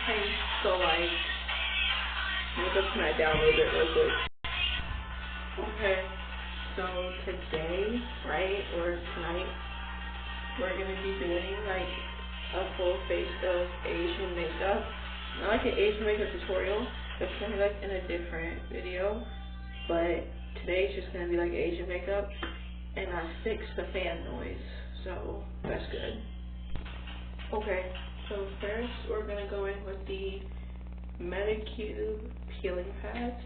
Hey, so like, let me go turn it down a little bit real quick. Okay, so today, right, or tonight, we're gonna be doing like a full face of Asian makeup. Not like an Asian makeup tutorial. It's gonna be like in a different video, but today it's just gonna be like Asian makeup, and I fixed the fan noise, so that's good. Okay, so first we're gonna go in with the Medicube peeling pads.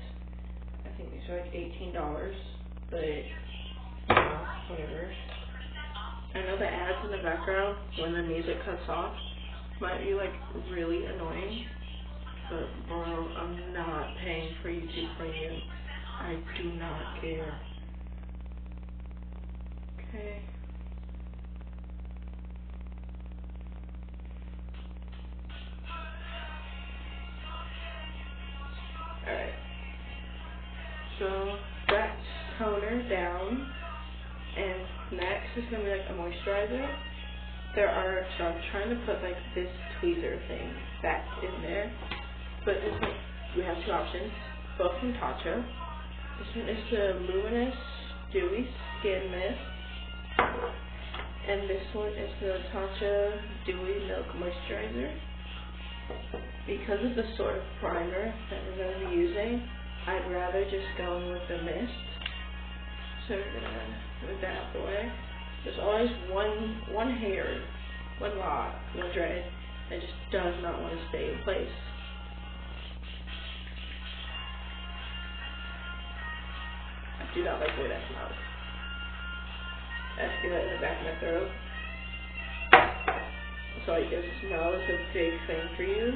I think these are like $18, but whatever. I know the ads in the background when the music cuts off might be like really annoying, but bro, I'm not paying for YouTube Premium. I do not care. Okay. Alright. So that's toner down, and next is gonna be like a moisturizer. So I'm trying to put like this tweezer thing back in there, but it's like, we have two options, both from Tatcha. This one is the Luminous Dewy Skin Mist, and this one is the Tatcha Dewy Milk Moisturizer. Because of the sort of primer that we're going to be using, I'd rather just go in with the mist. So we're going to move that out the way. There's always one hair, one lock, one dread that just does not want to stay in place. I do not like the way that smells. I feel it in the back of my throat. So like, if smell is a big thing for you,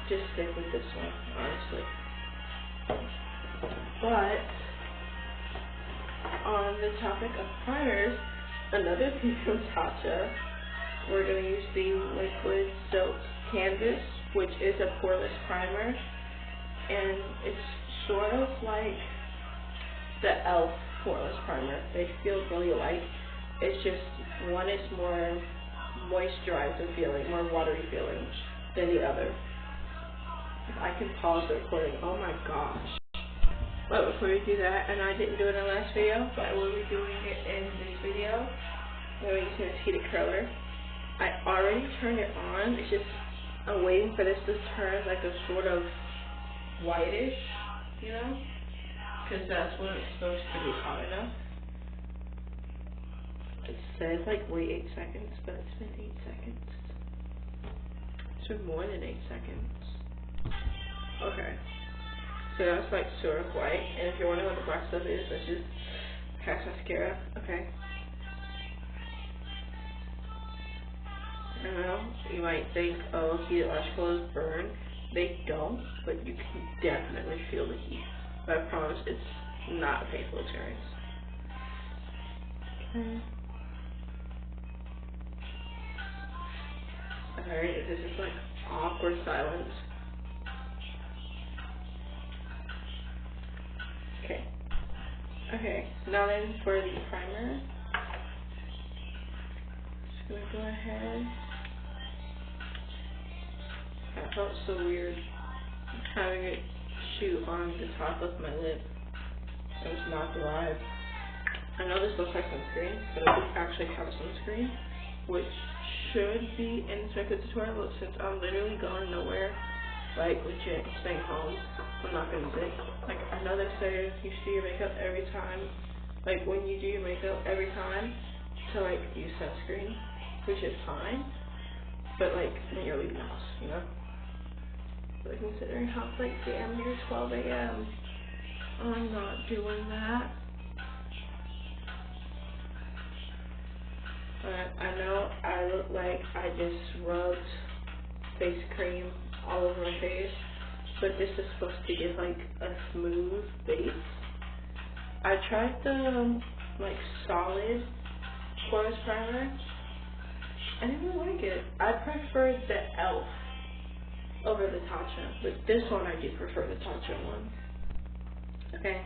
just stick with this one, honestly. But on the topic of primers, another thing from Tatcha, we're going to use the Liquid Silk Canvas, which is a poreless primer, and it's sort of like the e.l.f. poreless primer. They feel really alike. It's just one is more moisturizing feeling, more watery feeling than the other. If I can pause the recording, oh my gosh. But before we do that, and I didn't do it in the last video, but I will be doing it in this video. We're using this heated curler. I already turned it on. It's just, I'm waiting for this to turn like a sort of whitish, you know? Because that's when it's supposed to be hot enough. It says like wait 8 seconds, but it's been 8 seconds. It's been more than 8 seconds. Okay. So that's like sort of white, and if you're wondering what the black stuff is, that's just past mascara. Okay. I know, you might think, oh, heated lash colors burn. They don't, but you can definitely feel the heat. But I promise it's not a painful experience. Okay. Alright, this is like awkward silence. Okay. Okay, now then for the primer. Just gonna go ahead. That felt so weird having it shoot on the top of my lip. It was not the vibe. I know this looks like sunscreen, but I do actually have sunscreen, which should be in this makeup tutorial, but since I'm literally going nowhere, like legit staying home, I'm not gonna use it. Like, I know they say you should do your makeup every time, like when you do your makeup every time, to like use sunscreen, which is fine, but like when you're leaving the house, you know? But considering how it's like damn near 12 a.m., I'm not doing that. I know I look like I just rubbed face cream all over my face, but this is supposed to give like a smooth base. I tried the like solid poreless primer. I didn't really like it. I prefer the e.l.f. over the Tatcha, but this one I do prefer the Tatcha one. Okay,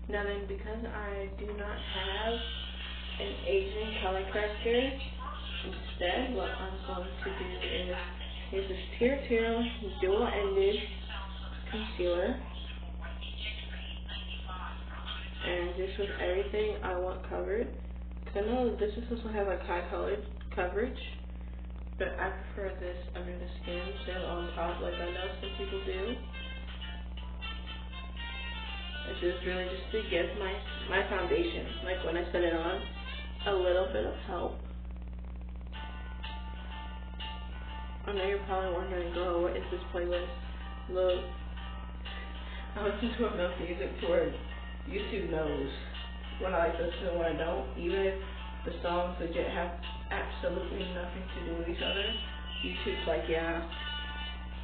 now then, because I do not have an Asian color corrector, instead what I'm going to do is use this Tear dual-ended concealer. And just with everything I want covered. Because I know this is supposed to have like high colored coverage, but I prefer this under the skin than on top like I know some people do. It's just really just to give my foundation, like when I set it on, a little bit of help. I know you're probably wondering, girl, what is this playlist? Look, I listen to enough music to where YouTube knows when I like listen and when I don't. Even if the songs legit have absolutely nothing to do with each other, YouTube's like, yeah,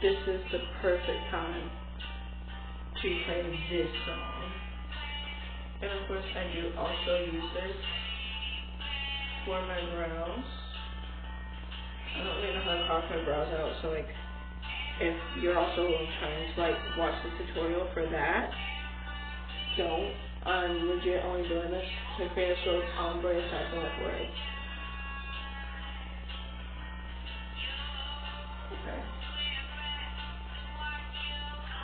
this is the perfect time to play this song. And of course I do also use this for my brows. I don't really know how to carve my brows out, so like if you're also trying to like watch the tutorial for that, don't. I'm legit only doing this to create a sort of tomboy type of look. Okay.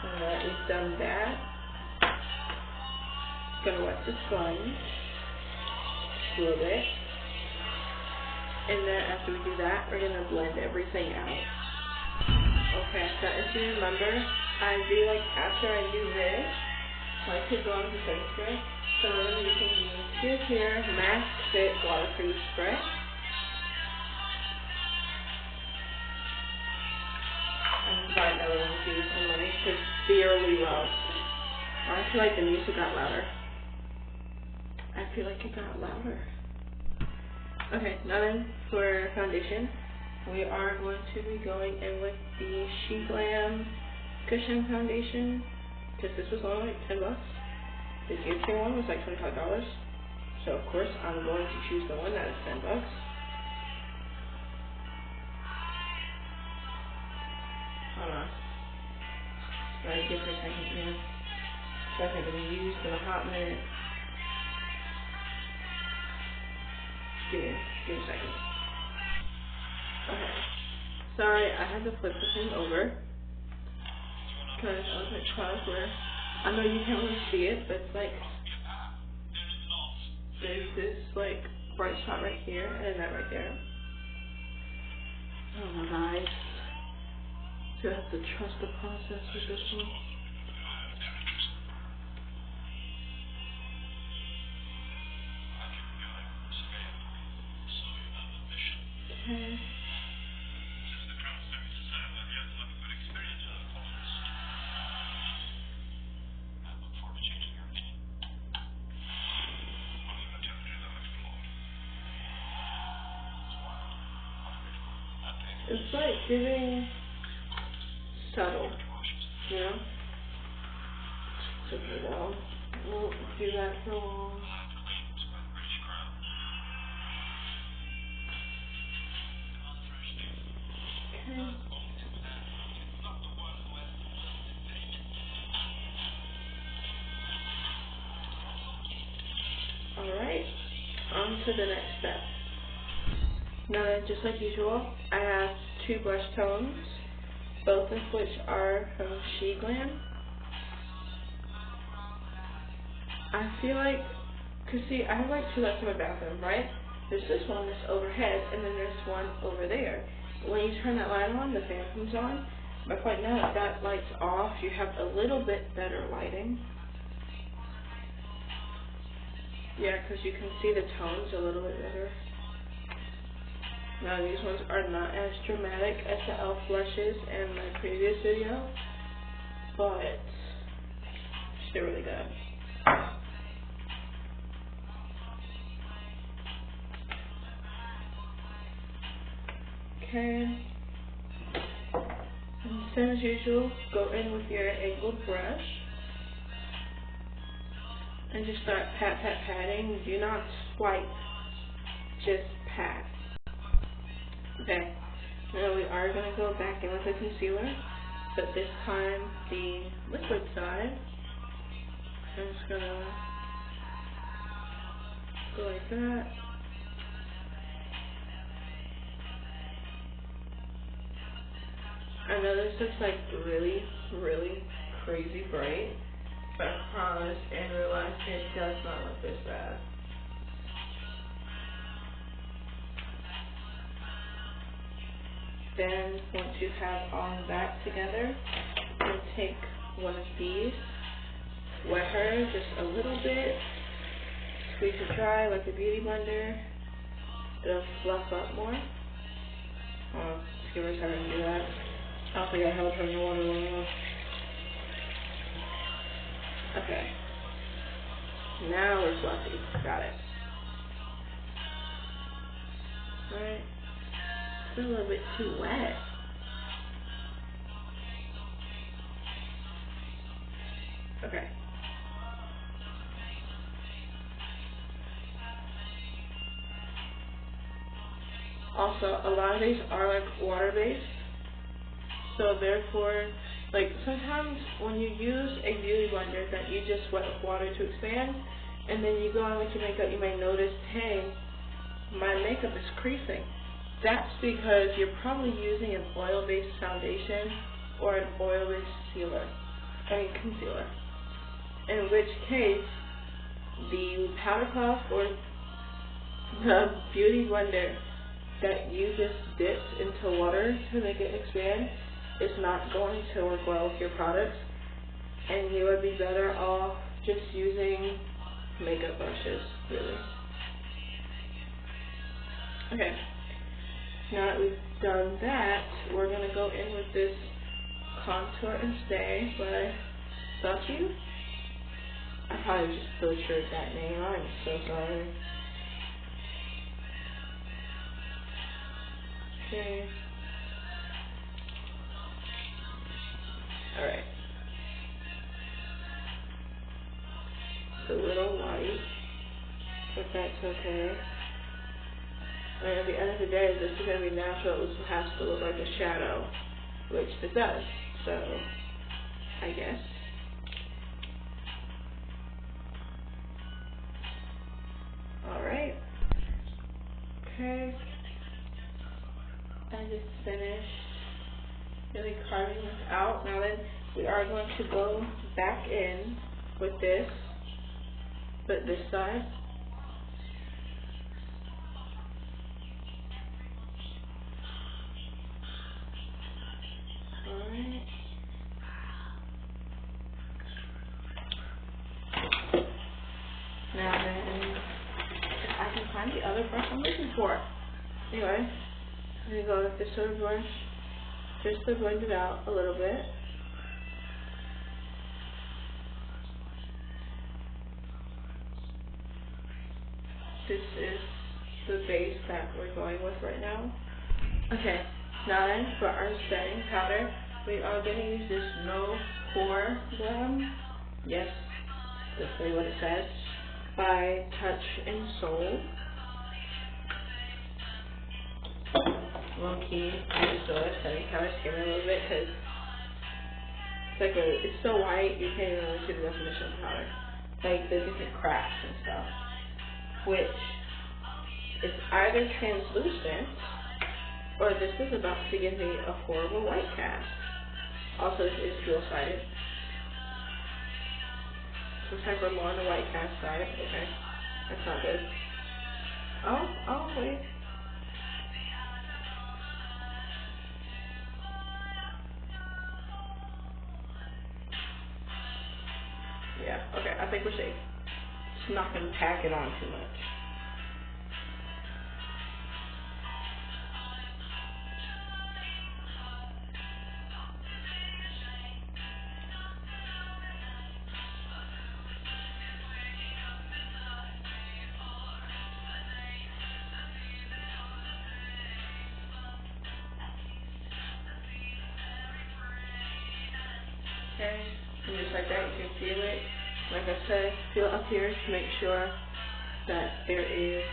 Alright, we've done that. Gonna wet the sponge a little bit. And then after we do that, we're gonna blend everything out. Okay, so if you remember, I do like after I do this, I like to go on to face spray. So then you can use Tear Mask Fit Waterproof Spray. I'm buy another one to use on money because severely low. I feel like the music got louder. I feel like it got louder. Okay, now then for foundation, we are going to be going in with the She Glam Cushion Foundation, because this was only like $10. The Tear one was like $25. So of course I'm going to choose the one that is $10. Hold on. Let me get for a second here. So I think it'll be used in a hot minute. Give me a second. Okay. Sorry, I had to flip the thing over because I was like trying to wear. I know you can't really see it, but it's like there's this like bright spot right here and that right there. Oh my guys. So I have to trust the process with this one. Okay. It's like giving subtle, you know? Took it out. Won't do that for long. Okay. Alright, on to the next step. Now then, just like usual, I have two brush tones, both of which are from She Glam. I feel like, cause see, I have like two lights in my bathroom, right? There's this one that's overhead, and then there's one over there. When you turn that light on, the fan comes on. But right now, if that light's off, you have a little bit better lighting. Yeah, because you can see the tones a little bit better. Now these ones are not as dramatic as the e.l.f. blushes in my previous video, but they're really good. Okay. And same as usual, go in with your angled brush and just start patting. Do not swipe, just pat. Okay, now we are going to go back in with the concealer, but this time the liquid side. I'm just going to go like that. I know this looks like really, really crazy bright, but I promise in real life it does not look this bad. Then once you have all of that together, you take one of these, wet her just a little bit, squeeze it dry like a beauty blender. It'll fluff up more. Oh, skewers having to do that. I don't think I held her in the water long enough. Okay. Now we're fluffy. Got it. Alright. It's a little bit too wet. Okay. Also, a lot of these are like water-based, so therefore, like sometimes when you use a beauty blender that you just wet with water to expand, and then you go on with your makeup, you may notice, hey, my makeup is creasing. That's because you're probably using an oil-based foundation or an oil-based concealer. In which case, the powder puff or the beauty blender that you just dipped into water to make it expand is not going to work well with your products, and you would be better off just using makeup brushes, really. Okay, now that we've done that, we're going to go in with this Contour and Stay by Sachi. I probably just butchered that name, I'm so sorry. Okay. Alright. It's a little light, but that's okay. I mean, at the end of the day, this is going to be natural. This has to look like a shadow, which it does. So, I guess. Alright. Okay. I just finished really carving this out. Now then, we are going to go back in with this, but this side. Alright. Now then, if I can find the other brush I'm looking for. Anyway, I'm going to go with this sort of brush just to blend it out a little bit. This is the base that we're going with right now. Okay, now then, for our setting powder, we are going to use this No Pore Glam. Yes, that's really what it says. By Touch and Soul. Low key, I just feel like setting powder skin a little bit because it's so white you can't even really see the definition of the powder. Like the different cracks and stuff. Which is either translucent or this is about to give me a horrible white cast. Also, this is dual-sided. Looks like we're more on the white cast side. Okay, that's not good. Oh, wait. Yeah, okay, I think we're safe. Just not going to pack it on too much. Okay, and just like that, you can feel it. Like I said, feel up here to make sure that there is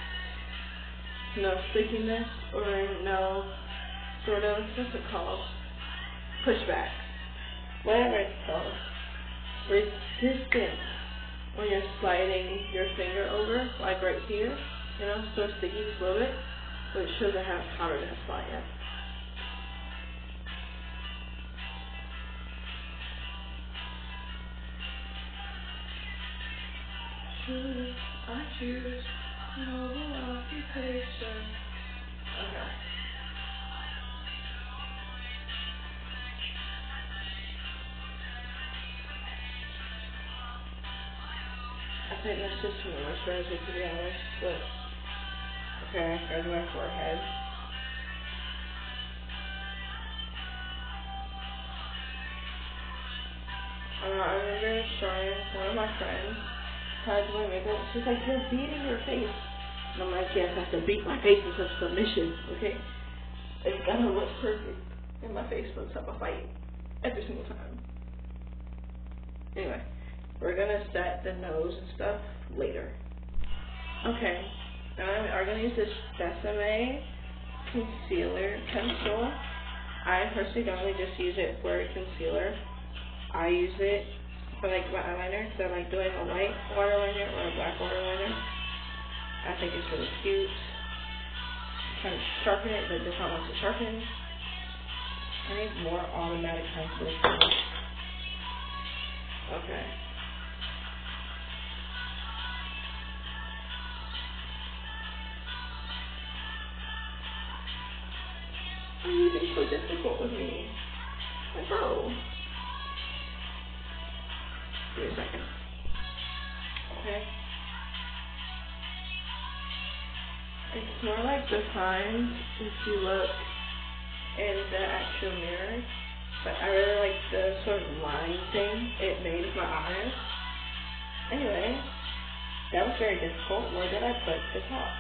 no stickiness or no sort of, what's it called? Pushback. Whatever it's called. Resistance when you're sliding your finger over, like right here. You know, so sticky just a little bit, but it shows I have powder to apply yet. choose no occupation. Okay. I think that's just too moisturizer, to be honest, but okay, there's my forehead. I remember showing one of my friends how to do my makeup. She's like, you're beating your face. And I'm like, yes, I have to beat my face in such submission, okay? It's gotta look perfect. And my face puts up a fight every single time. Anyway, we're gonna set the nose and stuff later. Okay, now I'm gonna use this Sesame concealer pencil. I personally don't really just use it for concealer. I use it for like my eyeliner because I like doing a white waterliner or a black waterliner. I think it's really cute. Trying to sharpen it, but does not want to sharpen. I need more automatic pencils. Okay. Why are you being so difficult with me? Like, bro. Give me a second. Okay. It's more like defined if you look in the actual mirror. But I really like the sort of line thing it made with my eyes. Anyway, that was very difficult. Where did I put the top?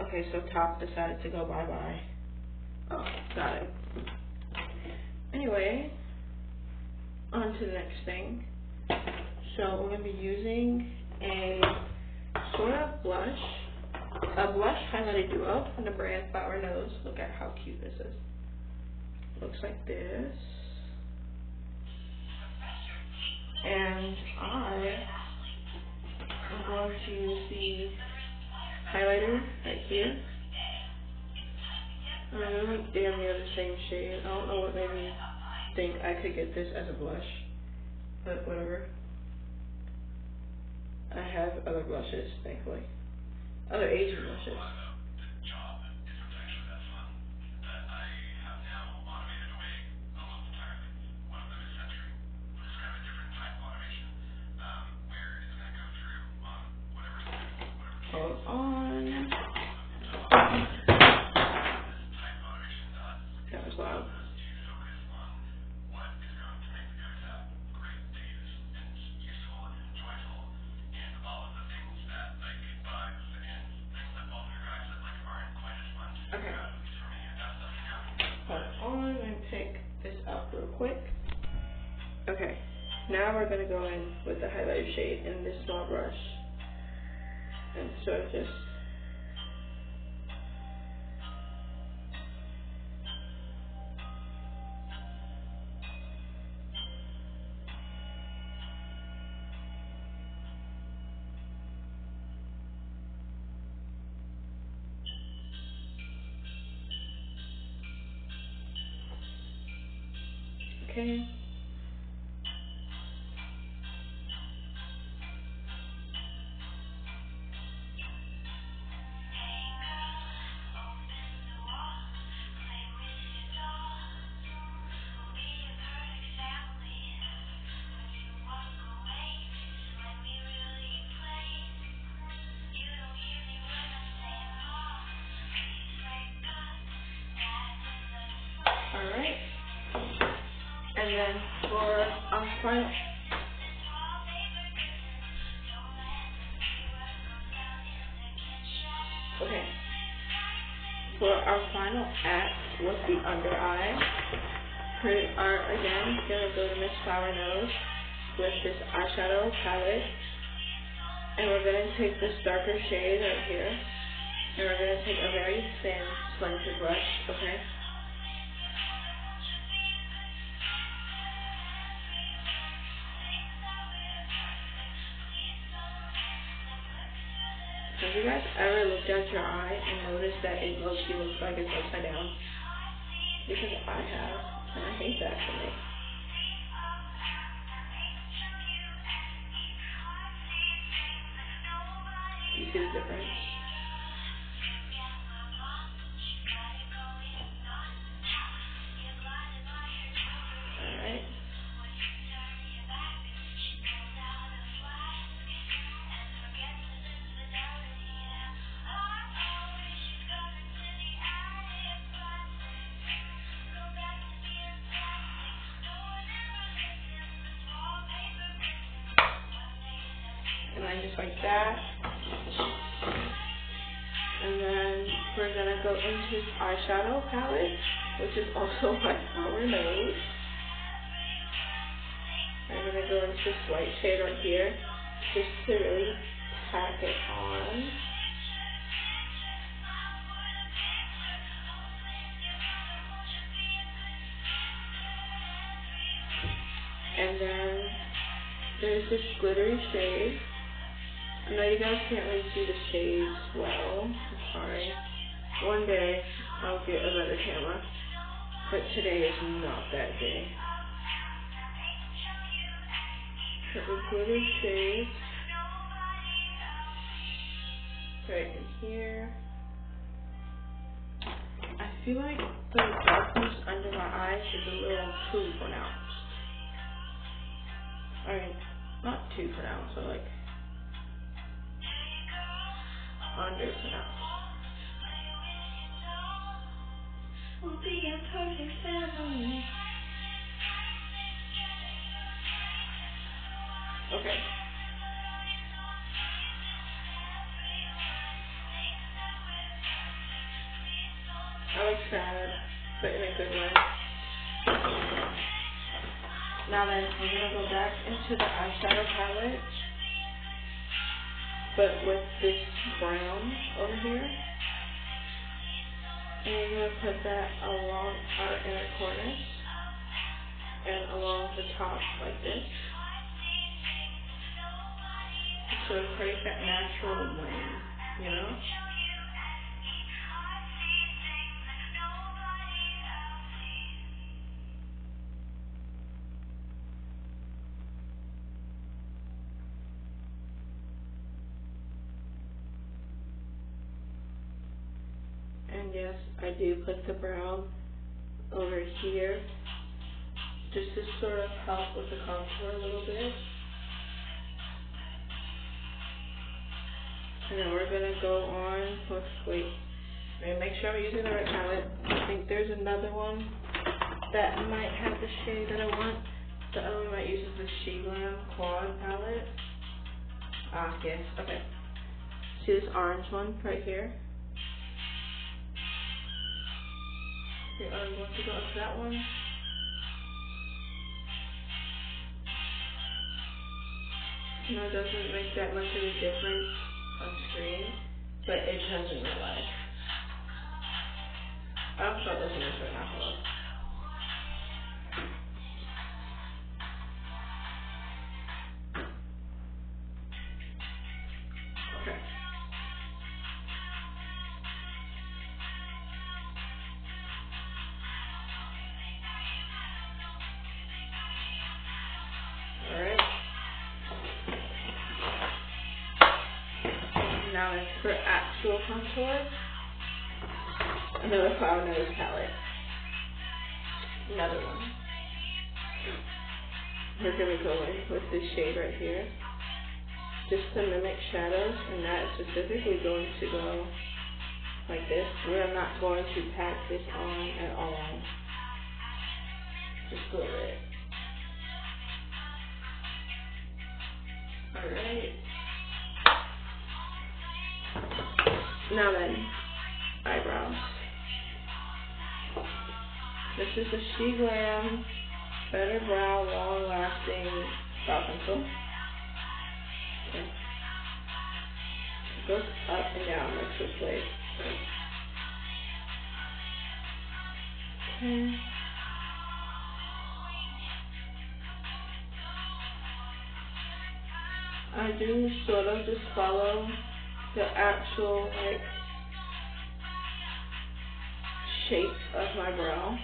Okay, so top decided to go bye-bye. Oh, got it. Anyway, on to the next thing. So we're going to be using a sort of blush, a blush highlighter duo from the brand Flower Nose. Look at how cute this is. Looks like this. And I am going to use the highlighter right here. They're like damn near the same shade. I don't know what made me think I could get this as a blush, but whatever. I have other blushes, thankfully. Other Asian blushes. Hold on. That was loud. Okay. Hold on, let me pick this up real quick. Okay. Now we're going to go in with the highlighter shade in this small brush. And sort of just okay. Alright. And then for our final for our final act with the under eye, we are again gonna go to Miss Flower Nose with this eyeshadow palette. And we're gonna take this darker shade right here. And we're gonna take a very thin slanted brush, okay? Have you guys ever looked at your eye and noticed that it low-key looks like it's upside down? Because I have, and I hate that for me. You see the difference? Alright. And then just like that. And then we're gonna go into this eyeshadow palette, which is also my flower nose. I'm gonna go into this white shade right here, just to really pack it on. And then there's this glittery shade. I know you guys can't really see the shades well. I'm sorry. One day I'll get a better camera, but today is not that day. So the glitter shade right in here. I feel like the darkness under my eyes is a little too pronounced. I mean, not too pronounced, but like under pronounced. We'll be a perfect family. Okay. I look sad, but in a good way. Now then, we're going to go back into the eyeshadow palette, but with this brown over here. And we're going to put that along our inner corners and along the top like this. To sort of create that natural wing, you know? And yes, I do put the brown over here just to sort of help with the contour a little bit. And then we're going to go on with, wait, let me make sure I'm using the right palette. I think there's another one that might have the shade that I want. The other one might use the She Glam Quad palette. Ah, yes, okay. See this orange one right here? Okay, I'm going to go up to that one. You know, it doesn't make that much of a difference on screen, but it does in real life. I'll start listening to it now. Hold on. Okay. Alright. Now it's for actual contour. Another flower nose palette. Another one. We're going to go in with this shade right here. Just to mimic shadows, and that is specifically going to go like this. We're not going to pack this on at all. Just a little bit. Alright. Now then, eyebrows. This is the She Glam Better Brow Long Lasting Brow Pencil. Okay. It goes up and down like this way. Okay. I do sort of just follow the actual like shape of my brow.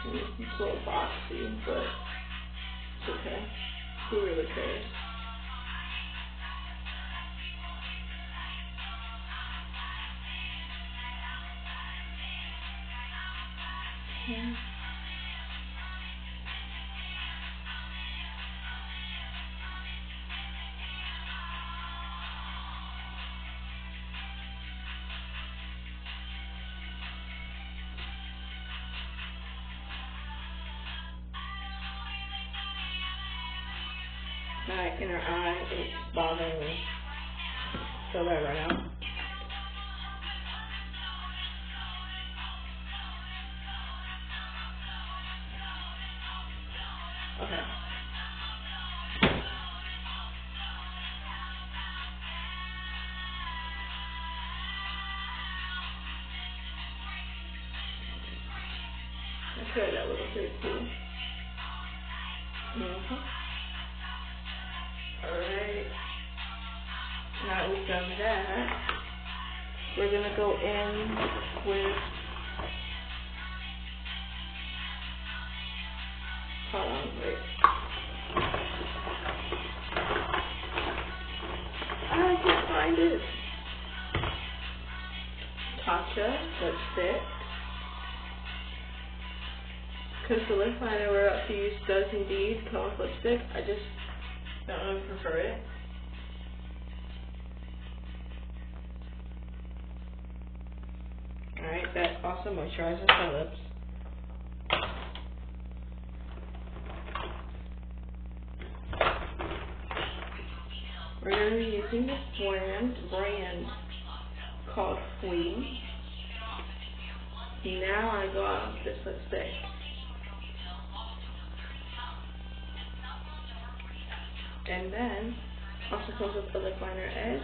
It's a little boxy, but it's okay. Who really cares? Okay. My inner eye is bothering me. Feel that right now? Okay. I feel that little bit too. Alright. Now we've done that, we're going to go in with, hold on, wait. I can't find it. Tatcha lipstick. Because the lip liner we're about to use does indeed come with lipstick. I just don't really prefer it. Alright, that also moisturizes my lips. We're going to be using this brand called Fleam. Now I go out with this lipstick. And then also comes with a lip liner edge.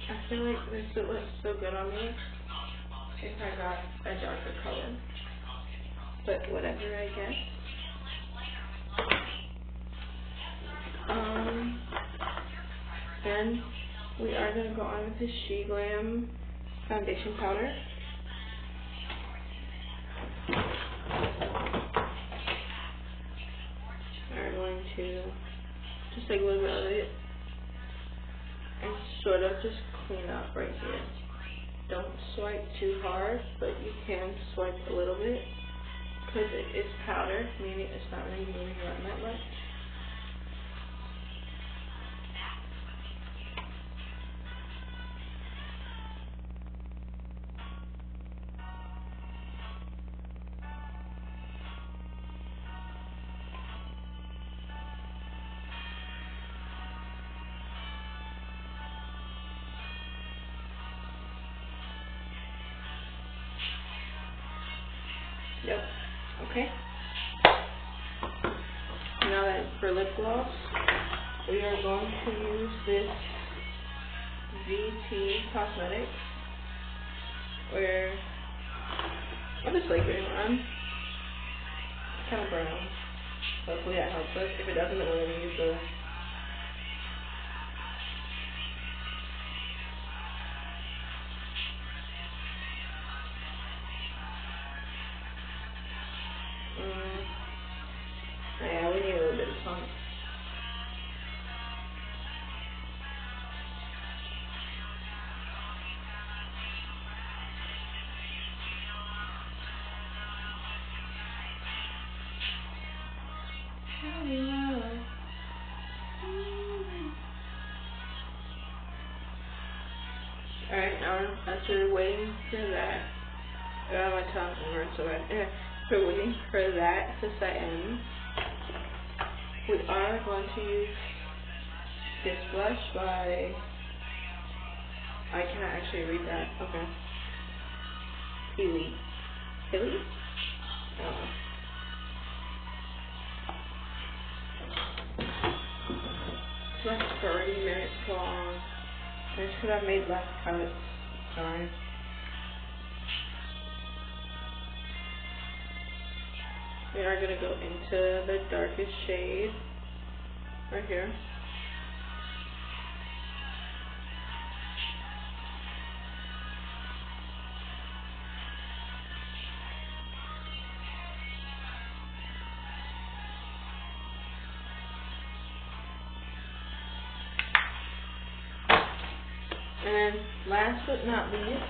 I feel like this would look so good on me if I got a darker color. But whatever, I guess. Then we are going to go on with the She Glam foundation powder. We're going to just take a little bit of it and sort of just clean up right here. Don't swipe too hard, but you can swipe a little bit because it is powder, meaning it's not really moving around that much. Yep. Okay. Now that for lip gloss, we are going to use this VT Cosmetics, where I'll just like green one. It's kind of brown. Hopefully that helps us. If it doesn't, then we're going to use the yeah, we need a little bit of sun. Alright, now as we're waiting for that, my tongue hurts so bad. We're waiting for that to set in. We are going to use this blush by, I cannot actually read that. Okay. Hilly? I don't know. like 30 minutes long. That's because I made less cuts. Sorry. We are going to go into the darkest shade right here. And then last but not least,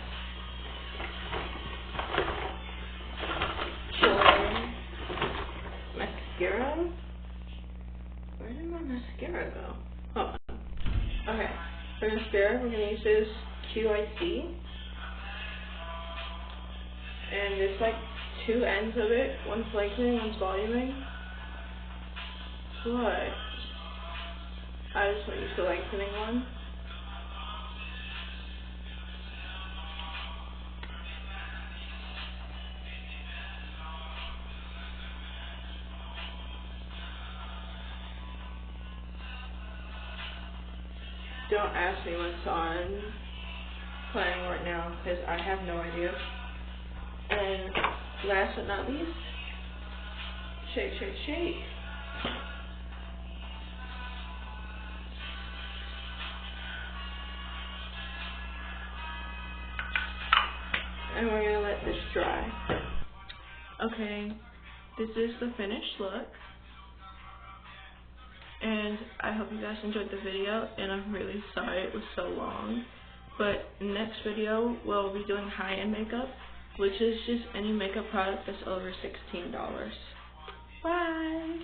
mascara. Where did my mascara go? Hold on. Okay. For mascara, we're going to use this QIC. And there's like two ends of it. One's lengthening, one's voluming. What? I just want to use the lengthening one. Don't ask me what's on playing right now, because I have no idea. And last but not least, shake, shake, shake. And we're going to let this dry. Okay, this is the finished look. And I hope you guys enjoyed the video, and I'm really sorry it was so long. But next video, we'll be doing high-end makeup, which is just any makeup product that's over $16. Bye!